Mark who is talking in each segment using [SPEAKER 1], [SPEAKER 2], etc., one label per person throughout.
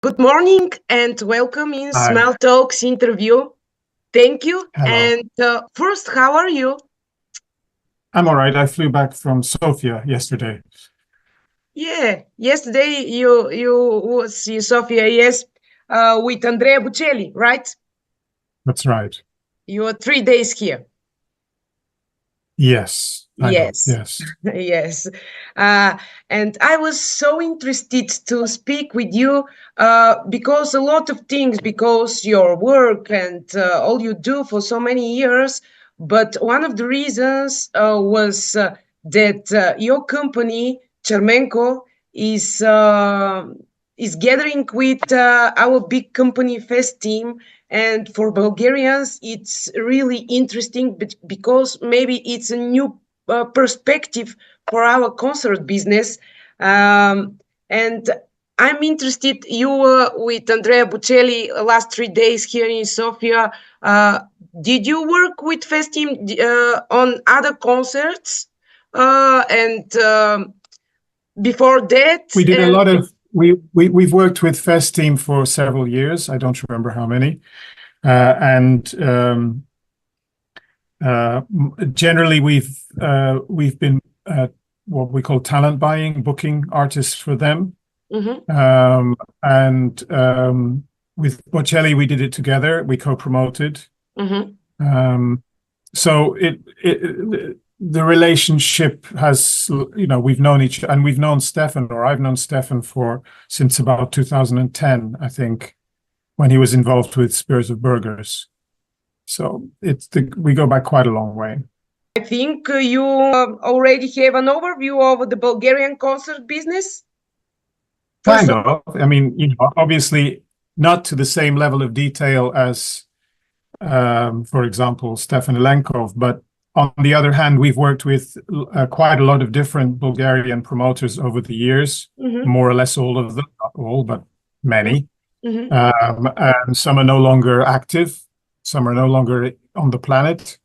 [SPEAKER 1] Good morning and welcome in
[SPEAKER 2] Hi.
[SPEAKER 1] Small Talks interview. Thank you.
[SPEAKER 2] Hello.
[SPEAKER 1] And first, how are you?
[SPEAKER 2] I'm all right. I flew back from Sofia yesterday.
[SPEAKER 1] Yeah, yesterday you was in Sofia, yes, with Andrea Bocelli, right?
[SPEAKER 2] That's right.
[SPEAKER 1] You are 3 days here.
[SPEAKER 2] Yes. I know.
[SPEAKER 1] Yes.
[SPEAKER 2] Yes.
[SPEAKER 1] Yes. And I was so interested to speak with you because a lot of things, because your work and all you do for so many years. But one of the reasons was that your company, Charmenko, is gathering with our big company Fest team. And for Bulgarians, it's really interesting because maybe it's a new perspective for our concert business. And I'm interested, you were with Andrea Bocelli last 3 days here in Sofia. Did you work with Fest team on other concerts? And before that?
[SPEAKER 2] We did a lot of, we've worked with Fest Team for several years. I don't remember how many. Generally, we've been what we call talent buying, booking artists for them.
[SPEAKER 1] Mm-hmm.
[SPEAKER 2] With Bocelli, we did it together. We co-promoted.
[SPEAKER 1] Mm-hmm.
[SPEAKER 2] So the relationship has, we've known each, and we've known Stefan, or I've known Stefan since about 2010, I think, when he was involved with Spirits of Burgers. So we go back quite a long way.
[SPEAKER 1] I think you already have an overview of the Bulgarian concert business.
[SPEAKER 2] Kind of. I mean, obviously not to the same level of detail as, for example, Stefan Elenkov, but on the other hand, we've worked with quite a lot of different Bulgarian promoters over the years,
[SPEAKER 1] Mm-hmm.
[SPEAKER 2] more or less all of them, not all, but many.
[SPEAKER 1] Mm-hmm.
[SPEAKER 2] And some are no longer active, some are no longer on the planet.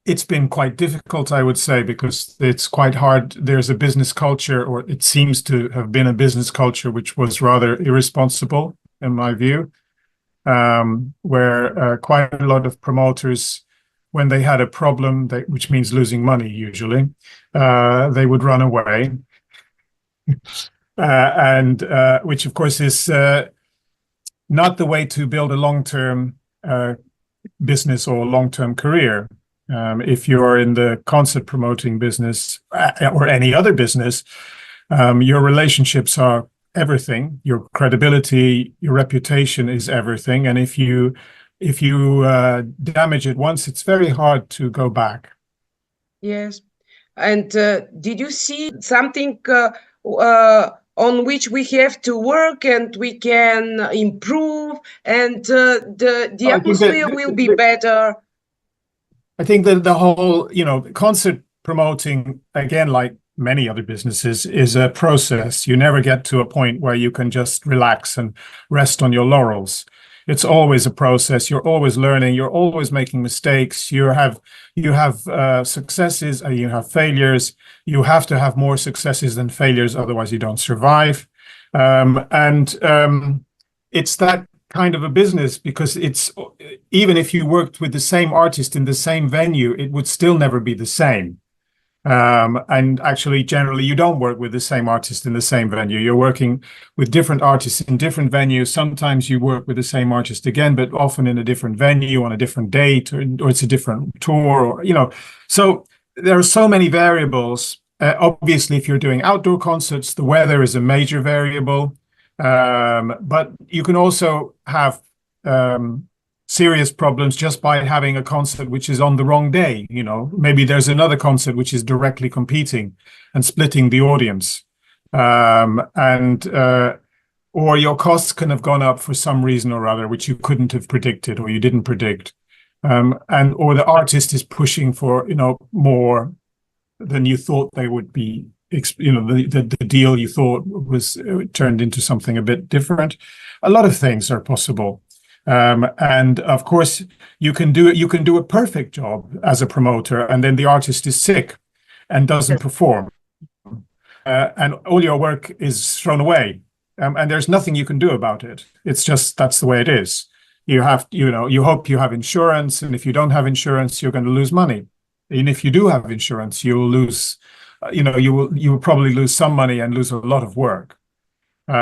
[SPEAKER 2] It's been quite difficult, I would say, because it's quite hard. There's a business culture, or it seems to have been a business culture, which was rather irresponsible, in my view. Where quite a lot of promoters, when they had a problem, which means losing money usually, they would run away. Which of course is not the way to build a long-term business or long-term career. If you're in the concert promoting business or any other business, your relationships are everything. Your credibility, your reputation is everything. And if you damage it once, it's very hard to go back.
[SPEAKER 1] Yes. And did you see something on which we have to work and we can improve, and the atmosphere will be better?
[SPEAKER 2] I think that the whole, concert promoting, again, like many other businesses, is a process. You never get to a point where you can just relax and rest on your laurels. It's always a process. You're always learning. You're always making mistakes. You have successes and you have failures. You have to have more successes than failures, otherwise you don't survive. It's that kind of a business, because it's, even if you worked with the same artist in the same venue, it would still never be the same. And actually, generally, you don't work with the same artist in the same venue. You're working with different artists in different venues. Sometimes you work with the same artist again, but often in a different venue on a different date, or it's a different tour, or, so there are so many variables. Obviously, if you're doing outdoor concerts, the weather is a major variable. But you can also have serious problems just by having a concert which is on the wrong day. Maybe there's another concert which is directly competing and splitting the audience. Or your costs can have gone up for some reason or other, which you couldn't have predicted or you didn't predict. Or the artist is pushing for, more than you thought they would be. The deal you thought was turned into something a bit different. A lot of things are possible. And of course, you can do a perfect job as a promoter, and then the artist is sick and doesn't perform. and all your work is thrown away, and there's nothing you can do about it. It's just that's the way it is. You have, you hope you have insurance, and if you don't have insurance, you're going to lose money. And if you do have insurance, you will lose, you will probably lose some money and lose a lot of work. There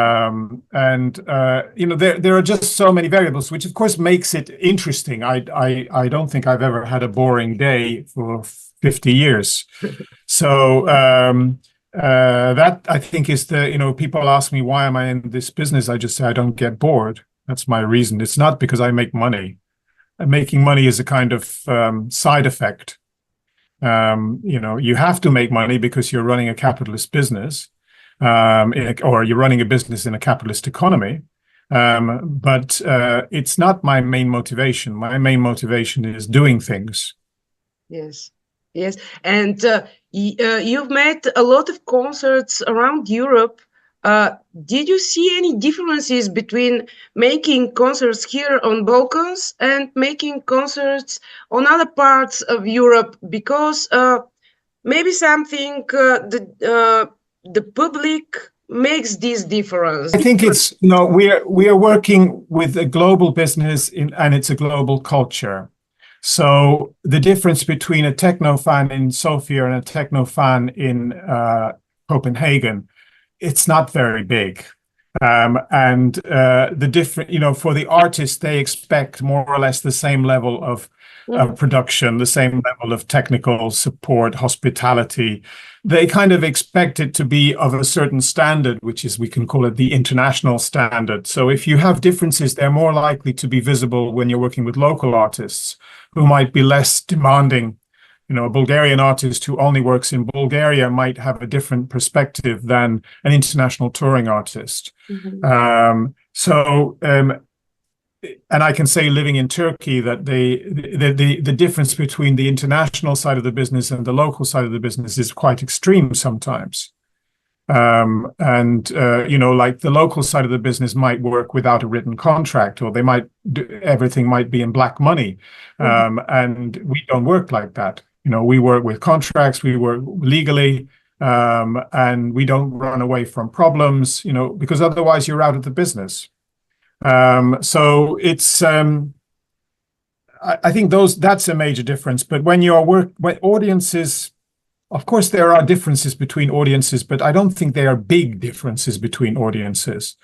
[SPEAKER 2] are just so many variables, which of course makes it interesting. I don't think I've ever had a boring day for 50 years. So that I think is people ask me, why am I in this business? I just say I don't get bored. That's my reason. It's not because I make money. Making money is a kind of side effect. You have to make money because you're running a capitalist business. Or you're running a business in a capitalist economy, but it's not my main motivation. My main motivation is doing things.
[SPEAKER 1] Yes, and you've made a lot of concerts around Europe. Did you see any differences between making concerts here on Balkans and making concerts on other parts of Europe? Because maybe something the public makes this difference.
[SPEAKER 2] I think it's we are working with a global business and it's a global culture. So the difference between a techno fan in Sofia and a techno fan in Copenhagen, it's not very big. The different, for the artists, they expect more or less the same level of production, the same level of technical support, hospitality. They kind of expect it to be of a certain standard, which is, we can call it the international standard. So if you have differences, they're more likely to be visible when you're working with local artists who might be less demanding. A Bulgarian artist who only works in Bulgaria might have a different perspective than an international touring artist. Mm-hmm. And I can say, living in Turkey, that the difference between the international side of the business and the local side of the business is quite extreme sometimes. Like the local side of the business might work without a written contract, or everything might be in black money. And we don't work like that. We work with contracts, we work legally, and we don't run away from problems, because otherwise you're out of the business. So it's, I think that's a major difference. But when audiences, of course, there are differences between audiences, but I don't think there are big differences between audiences.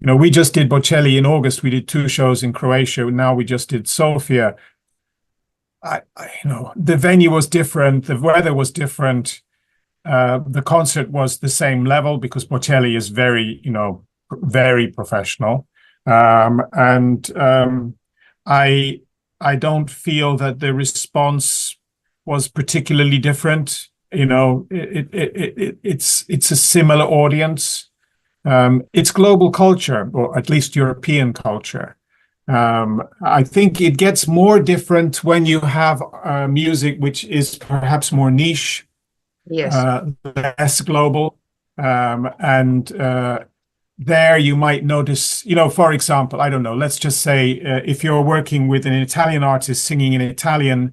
[SPEAKER 2] We just did Bocelli in August. We did 2 shows in Croatia. Now we just did Sofia. The venue was different. The weather was different. The concert was the same level because Bocelli is very, very professional. I don't feel that the response was particularly different. It's a similar audience. It's global culture, or at least European culture. I think it gets more different when you have music which is perhaps more niche, less global, there you might notice, for example, I don't know, let's just say if you're working with an Italian artist singing in Italian,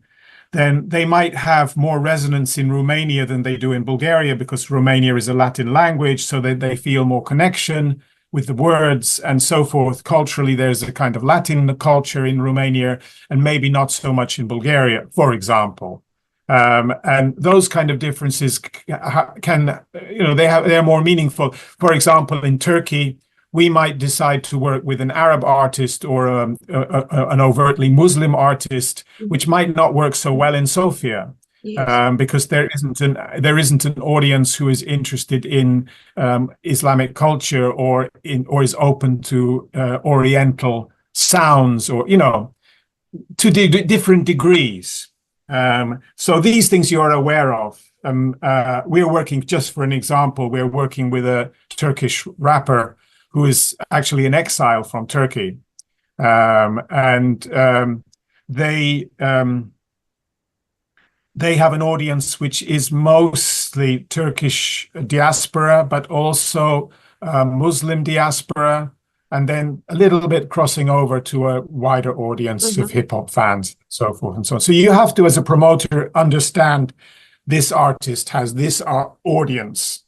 [SPEAKER 2] then they might have more resonance in Romania than they do in Bulgaria, because Romania is a Latin language, so that they feel more connection with the words and so forth. Culturally, there's a kind of Latin culture in Romania and maybe not so much in Bulgaria, for example. And those kind of differences they're more meaningful. For example, in Turkey, we might decide to work with an Arab artist or an overtly Muslim artist, which might not work so well in Sofia. Yes. Because there isn't an audience who is interested in Islamic culture or is open to Oriental sounds, or to different degrees. So these things you are aware of. We're working, just for an example, we're working with a Turkish rapper who is actually in exile from Turkey, they have an audience which is mostly Turkish diaspora, but also Muslim diaspora, and then a little bit crossing over to a wider audience of hip-hop fans, so forth and so on. So you have to, as a promoter, understand this artist has this audience.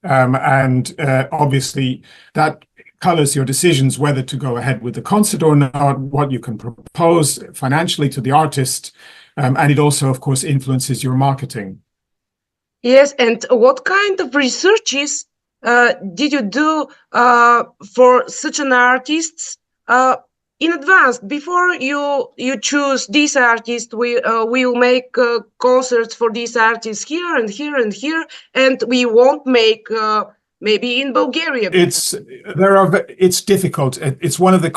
[SPEAKER 2] And obviously that colors your decisions whether to go ahead with the concert or not, what you can propose financially to the artist. And it also, of course, influences your marketing.
[SPEAKER 1] Yes, and what kind of researches did you do for such an artist in advance before you choose this artist? We'll make concerts for this artist here and here and here, and we won't make maybe in Bulgaria.
[SPEAKER 2] It's difficult. It's one of the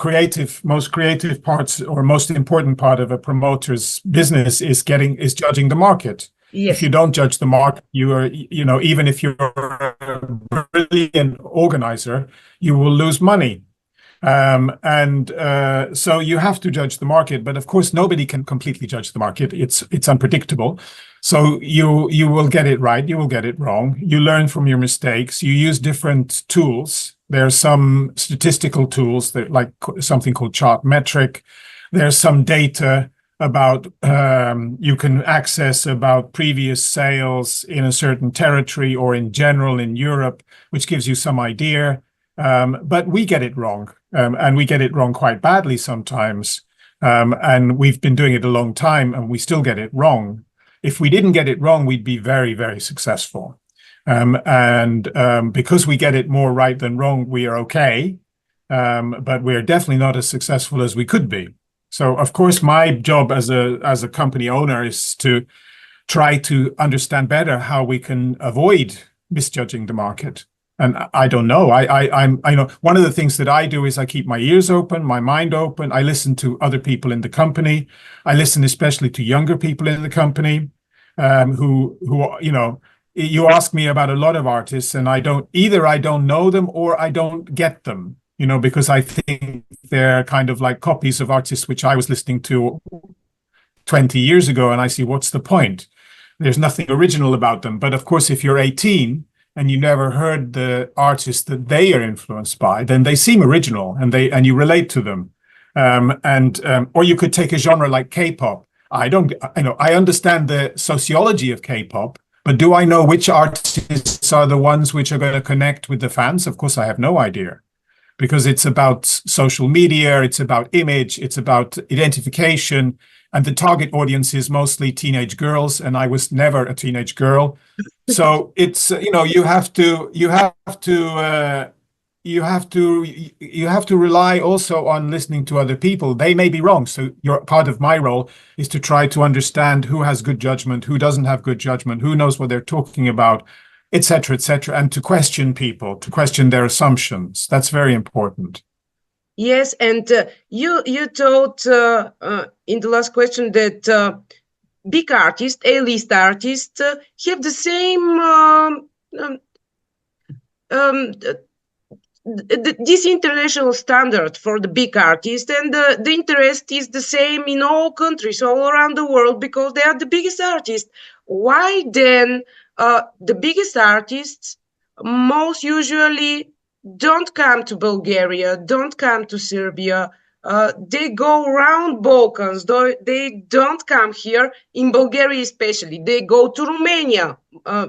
[SPEAKER 2] most creative parts, or most important part of a promoter's business is judging the market.
[SPEAKER 1] Yes.
[SPEAKER 2] If you don't judge the market, even if you're a brilliant organizer, you will lose money. So you have to judge the market, but of course nobody can completely judge the market. It's unpredictable. So you will get it right, you will get it wrong. You learn from your mistakes. You use different tools. There are some statistical tools that, like something called Charmworks. There's some data about you can access about previous sales in a certain territory or in general in Europe, which gives you some idea. But we get it wrong, and we get it wrong quite badly sometimes. And we've been doing it a long time, and we still get it wrong. If we didn't get it wrong, we'd be very, very successful. Because we get it more right than wrong, we are okay. But we're definitely not as successful as we could be. So, of course, my job as a company owner is to try to understand better how we can avoid misjudging the market. And I don't know. I know one of the things that I do is I keep my ears open, my mind open. I listen to other people in the company. I listen especially to younger people in the company, who you ask me about a lot of artists, and I don't know them or I don't get them. Because I think they're kind of like copies of artists which I was listening to 20 years ago, and I see, what's the point? There's nothing original about them. But of course, if you're 18 and you never heard the artists that they are influenced by, then they seem original and you relate to them. Or you could take a genre like K-pop. I understand the sociology of K-pop, but do I know which artists are the ones which are going to connect with the fans? Of course, I have no idea. Because it's about social media, it's about image, it's about identification, and the target audience is mostly teenage girls, and I was never a teenage girl. So it's you have to rely also on listening to other people. They may be wrong. So part of my role is to try to understand who has good judgment, who doesn't have good judgment, who knows what they're talking about, etc., and to question people, to question their assumptions. That's very important.
[SPEAKER 1] Yes, and you told in the last question that big artists, A-list artists, have the same this international standard for the big artist, and the interest is the same in all countries all around the world because they are the biggest artists. Why then the biggest artists most usually don't come to Bulgaria, don't come to Serbia? They go around Balkans. They don't come here, in Bulgaria especially. They go to Romania.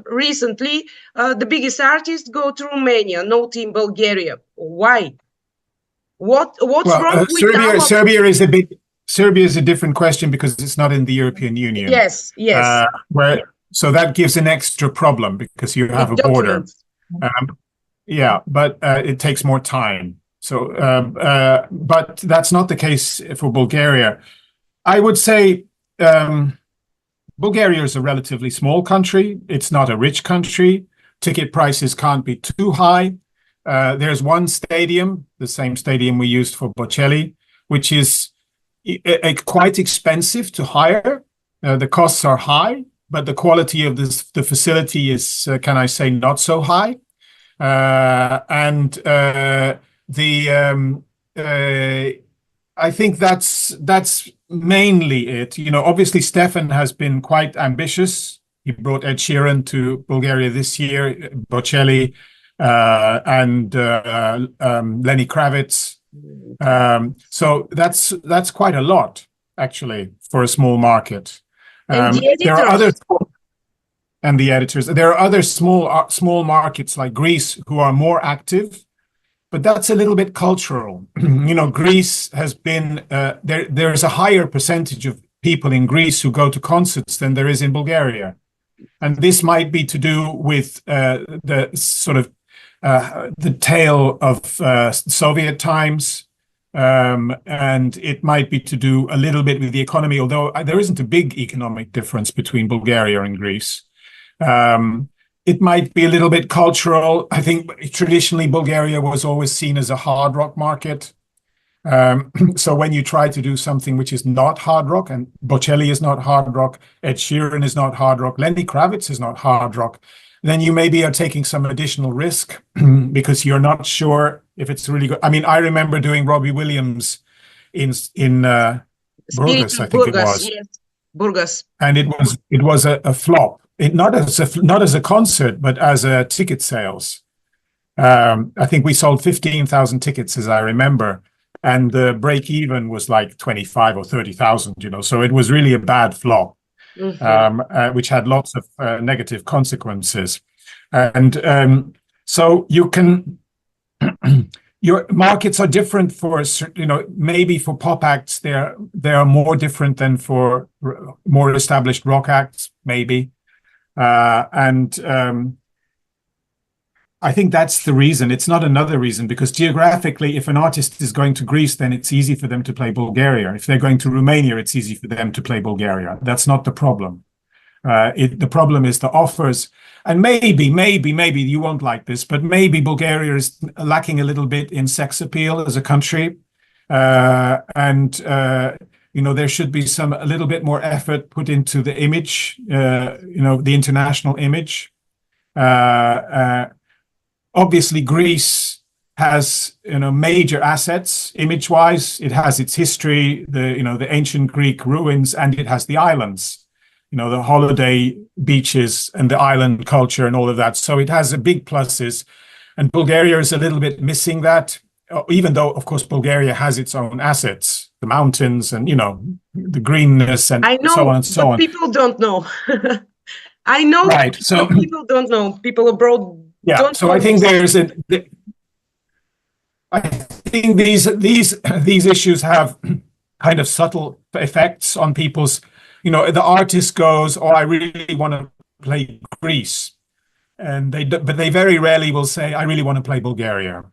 [SPEAKER 1] Recently, the biggest artists go to Romania, not in Bulgaria. Why? What's wrong with
[SPEAKER 2] Serbia is a different question because it's not in the European Union.
[SPEAKER 1] Yes.
[SPEAKER 2] So that gives an extra problem because you have a border. But it takes more time. So, but that's not the case for Bulgaria. I would say Bulgaria is a relatively small country. It's not a rich country. Ticket prices can't be too high. There's one stadium, the same stadium we used for Bocelli, which is quite expensive to hire. The costs are high, but the quality of the facility is, can I say, not so high. I think that's mainly it. Obviously Stefan has been quite ambitious. He brought Ed Sheeran to Bulgaria this year, Bocelli, and Lenny Kravitz. So that's quite a lot, actually, for a small market. There are other. and the editors. There are other small markets like Greece who are more active, but that's a little bit cultural. Greece has been there's a higher percentage of people in Greece who go to concerts than there is in Bulgaria, and this might be to do with the sort of the tale of Soviet times. And it might be to do a little bit with the economy, although there isn't a big economic difference between Bulgaria and Greece. It might be a little bit cultural. I think traditionally Bulgaria was always seen as a hard rock market. So when you try to do something which is not hard rock, and Bocelli is not hard rock, Ed Sheeran is not hard rock, Lenny Kravitz is not hard rock, then you maybe are taking some additional risk because you're not sure if it's really good. I mean, I remember doing Robbie Williams in Burgos, I think it was.
[SPEAKER 1] Yes, Burgos.
[SPEAKER 2] And it was a flop. Not as a concert, but as a ticket sales. I think we sold 15,000 tickets, as I remember, and the break even was like 25 or 30,000. So it was really a bad flop. Which had lots of negative consequences. And so you can, your markets are different for, maybe for pop acts, they are more different than for more established rock acts, maybe. I think that's the reason. It's not another reason, because geographically, if an artist is going to Greece, then it's easy for them to play Bulgaria. If they're going to Romania, it's easy for them to play Bulgaria. That's not the problem. The problem is the offers. And maybe you won't like this, but maybe Bulgaria is lacking a little bit in sex appeal as a country. There should be a little bit more effort put into the image, the international image. Obviously, Greece has major assets image-wise. It has its history, the ancient Greek ruins, and it has the islands, the holiday beaches and the island culture and all of that. So it has a big pluses, and Bulgaria is a little bit missing that. Even though, of course, Bulgaria has its own assets, the mountains and the greenness and so on and so on.
[SPEAKER 1] People don't know. I know,
[SPEAKER 2] right? So
[SPEAKER 1] people don't know. People abroad.
[SPEAKER 2] Yeah, so I think I think these issues have kind of subtle effects on people's, the artist goes, oh, I really want to play Greece, but they very rarely will say, I really want to play Bulgaria.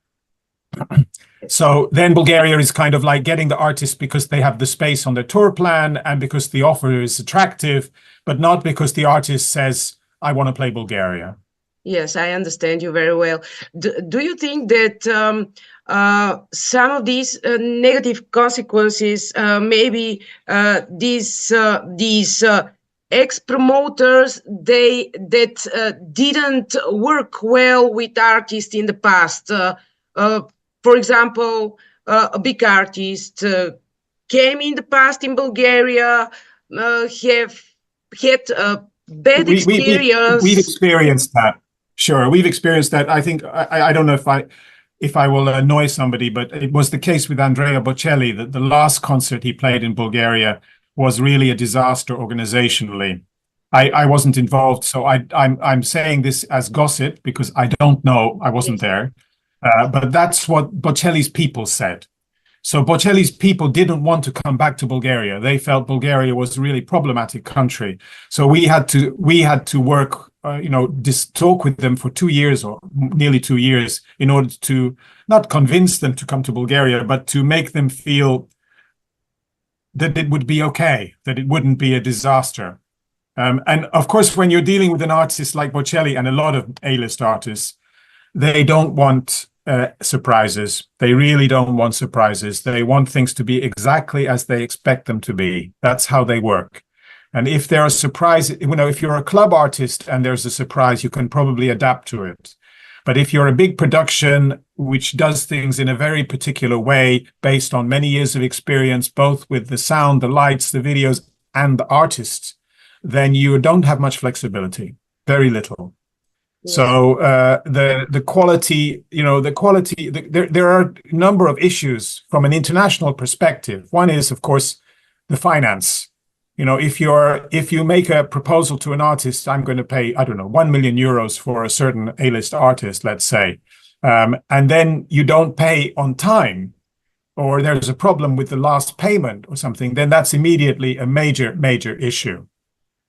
[SPEAKER 2] So then Bulgaria is kind of like getting the artist because they have the space on their tour plan and because the offer is attractive, but not because the artist says, I want to play Bulgaria.
[SPEAKER 1] Yes, I understand you very well. Do you think that some of these negative consequences, maybe these ex-promoters, that didn't work well with artists in the past? For example, a big artist came in the past in Bulgaria, have had a bad experience.
[SPEAKER 2] We've experienced that. Sure, we've experienced that. I think I don't know if I will annoy somebody, but it was the case with Andrea Bocelli that the last concert he played in Bulgaria was really a disaster organizationally. I wasn't involved, so I'm saying this as gossip because I don't know. I wasn't there, but that's what Bocelli's people said. So Bocelli's people didn't want to come back to Bulgaria. They felt Bulgaria was a really problematic country. So we had to work, talk with them for 2 years or nearly 2 years in order to not convince them to come to Bulgaria, but to make them feel that it would be okay, that it wouldn't be a disaster. And of course, when you're dealing with an artist like Bocelli and a lot of A-list artists, they don't want surprises. They really don't want surprises. They want things to be exactly as they expect them to be. That's how they work. And if there are surprises, if you're a club artist and there's a surprise, you can probably adapt to it. But if you're a big production which does things in a very particular way, based on many years of experience, both with the sound, the lights, the videos, and the artists, then you don't have much flexibility, very little. Yeah. So the quality, there are a number of issues from an international perspective. One is, of course, the finance. You know, if you make a proposal to an artist, I'm going to pay, I don't know, 1 million euros for a certain A-list artist, let's say, and then you don't pay on time, or there's a problem with the last payment or something, then that's immediately a major issue.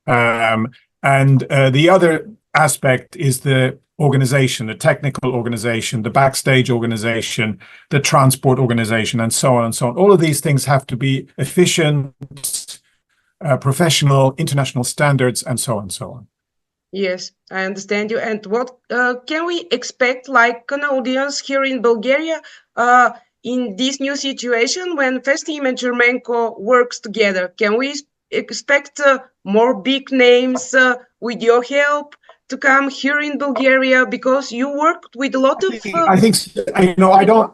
[SPEAKER 2] And the other aspect is the organization, the technical organization, the backstage organization, the transport organization, and so on and so on. All of these things have to be efficient, professional, international standards, and so on and so on.
[SPEAKER 1] Yes, I understand you. And what can we expect, like an audience here in Bulgaria, in this new situation when FestTeam and Charmenko works together? Can we expect more big names with your help to come here in Bulgaria, because you worked with a lot of...
[SPEAKER 2] I think, you know, I don't...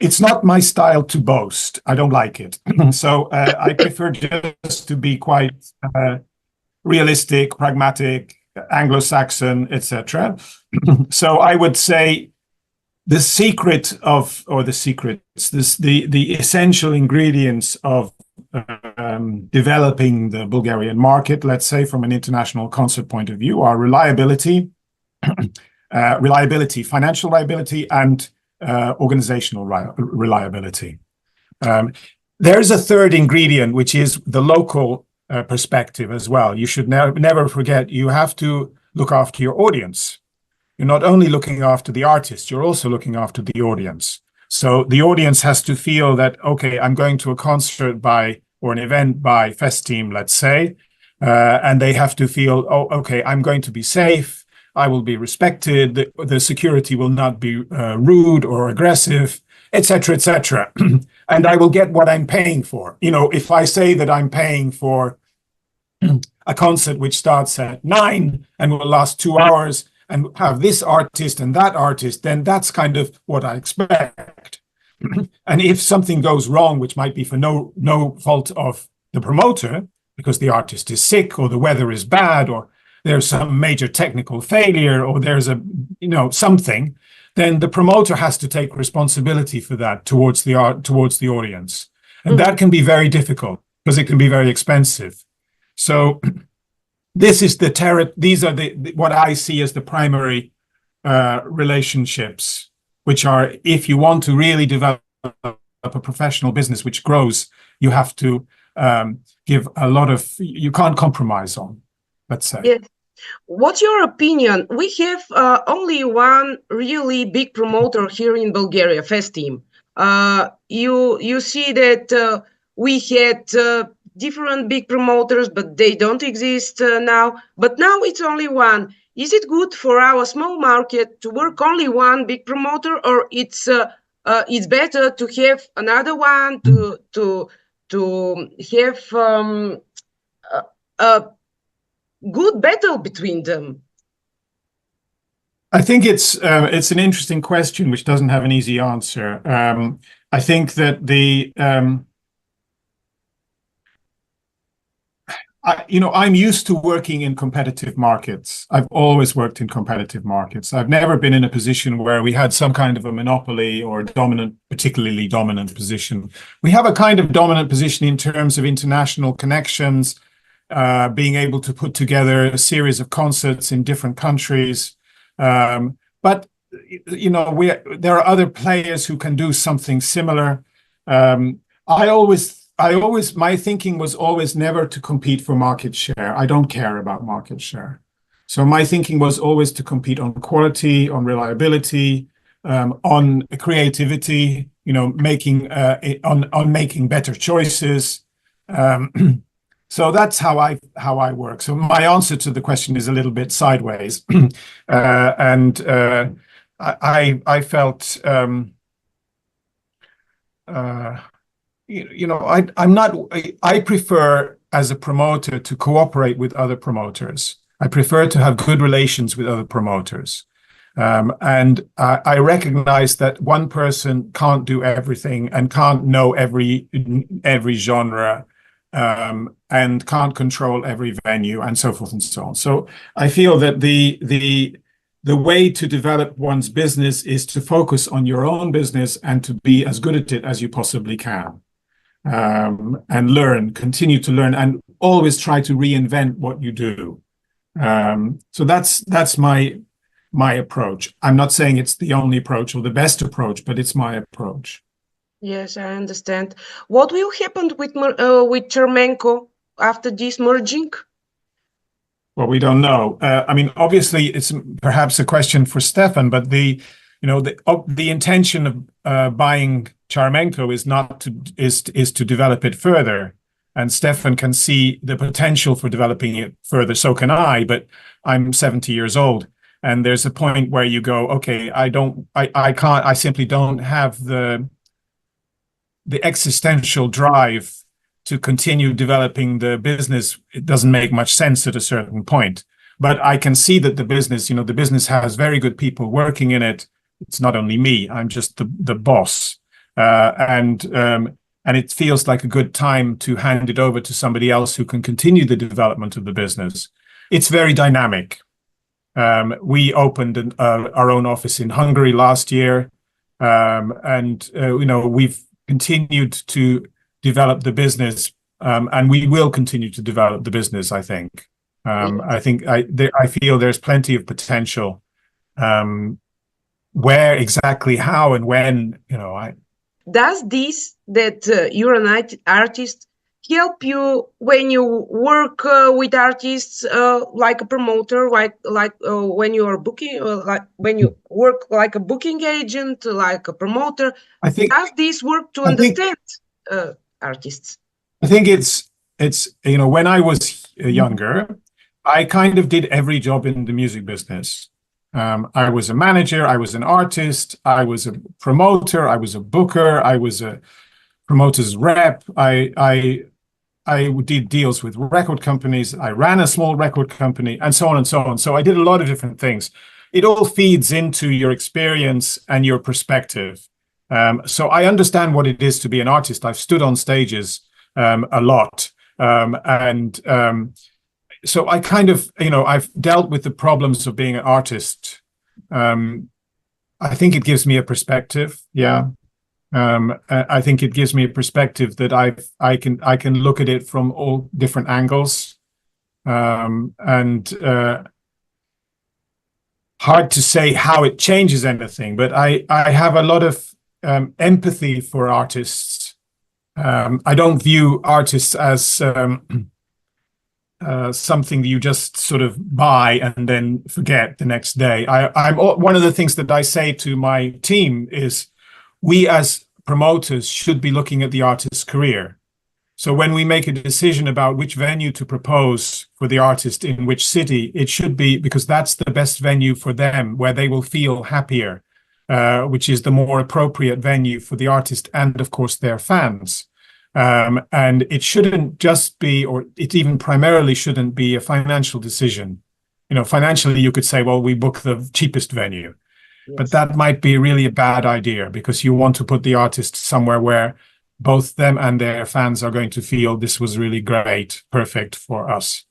[SPEAKER 2] It's not my style to boast. I don't like it. So I prefer just to be quite realistic, pragmatic, Anglo-Saxon, etc. So I would say the secret of, or the secrets, the essential ingredients of developing the Bulgarian market, let's say from an international concert point of view, are reliability, financial reliability, and organizational reliability. There's a third ingredient, which is the local perspective as well. You should never forget, you have to look after your audience. You're not only looking after the artist, you're also looking after the audience. So the audience has to feel that, okay, I'm going to a concert or an event by FestTeam, let's say, and they have to feel, oh, okay, I'm going to be safe, I will be respected, the security will not be rude or aggressive, etc., etc. And I will get what I'm paying for. You know, if I say that I'm paying for a concert which starts at 9 and will last 2 hours and have this artist and that artist, then that's kind of what I expect. And if something goes wrong, which might be for no fault of the promoter, because the artist is sick or the weather is bad or there's some major technical failure or there's something, then the promoter has to take responsibility for that towards the audience. And that can be very difficult because it can be very expensive. So these are what I see as the primary relationships, which are, if you want to really develop a professional business which grows, you have to give a lot of, you can't compromise on, let's say.
[SPEAKER 1] Yes. What's your opinion? We have only one really big promoter here in Bulgaria, FestTeam. You see that we had different big promoters, but they don't exist now. But now it's only one. Is it good for our small market to work only one big promoter, or it's better to have another one to have a good battle between them?
[SPEAKER 2] I think it's an interesting question which doesn't have an easy answer. I think that I'm used to working in competitive markets. I've always worked in competitive markets. I've never been in a position where we had some kind of a monopoly or particularly dominant position. We have a kind of dominant position in terms of international connections, being able to put together a series of concerts in different countries. But, there are other players who can do something similar. My thinking was always never to compete for market share. I don't care about market share. So my thinking was always to compete on quality, on reliability, on creativity, making better choices. So that's how I work. So my answer to the question is a little bit sideways, and I felt. I prefer as a promoter to cooperate with other promoters. I prefer to have good relations with other promoters. And I recognize that one person can't do everything and can't know every genre, and can't control every venue, and so forth and so on. So I feel that the way to develop one's business is to focus on your own business and to be as good at it as you possibly can. And continue to learn. And always try to reinvent what you do. So that's my approach. I'm not saying it's the only approach or the best approach, but it's my approach.
[SPEAKER 1] Yes, I understand. What will happen with Charmenko after this merging?
[SPEAKER 2] Well, we don't know. I mean, obviously, it's perhaps a question for Stefan, but the intention of buying Charmenko is to develop it further, and Stefan can see the potential for developing it further. So can I, but I'm 70 years old, and there's a point where you go, okay, I simply don't have the existential drive to continue developing the business. It doesn't make much sense at a certain point. But I can see that the business has very good people working in it. It's not only me, I'm just the boss. And it feels like a good time to hand it over to somebody else who can continue the development of the business. It's very dynamic. We opened our own office in Hungary last year. We've continued to develop the business, and we will continue to develop the business, I think. I feel there's plenty of potential. Where exactly, how, and when,
[SPEAKER 1] Does this, that you're an artist, help you when you work with artists, like a promoter, like when you are booking, like when you work like a booking agent, like a promoter? Does this work to understand artists?
[SPEAKER 2] I think it's when I was younger, I kind of did every job in the music business. I was a manager, I was an artist, I was a promoter, I was a booker, I was a promoter's rep. I did deals with record companies. I ran a small record company, and so on and so on. So I did a lot of different things. It all feeds into your experience and your perspective. So I understand what it is to be an artist. I've stood on stages a lot. So I kind of, I've dealt with the problems of being an artist. I think it gives me a perspective. Yeah. I think it gives me a perspective that I can look at it from all different angles. Hard to say how it changes anything, but I have a lot of empathy for artists. I don't view artists as something that you just sort of buy and then forget the next day. One of the things that I say to my team is we as promoters should be looking at the artist's career. So when we make a decision about which venue to propose for the artist in which city, it should be because that's the best venue for them, where they will feel happier, which is the more appropriate venue for the artist and, of course, their fans. And it shouldn't just be, or it even primarily shouldn't be, a financial decision. Financially, you could say, well, we book the cheapest venue. Yes. But that might be really a bad idea, because you want to put the artist somewhere where both them and their fans are going to feel this was really great, perfect for us.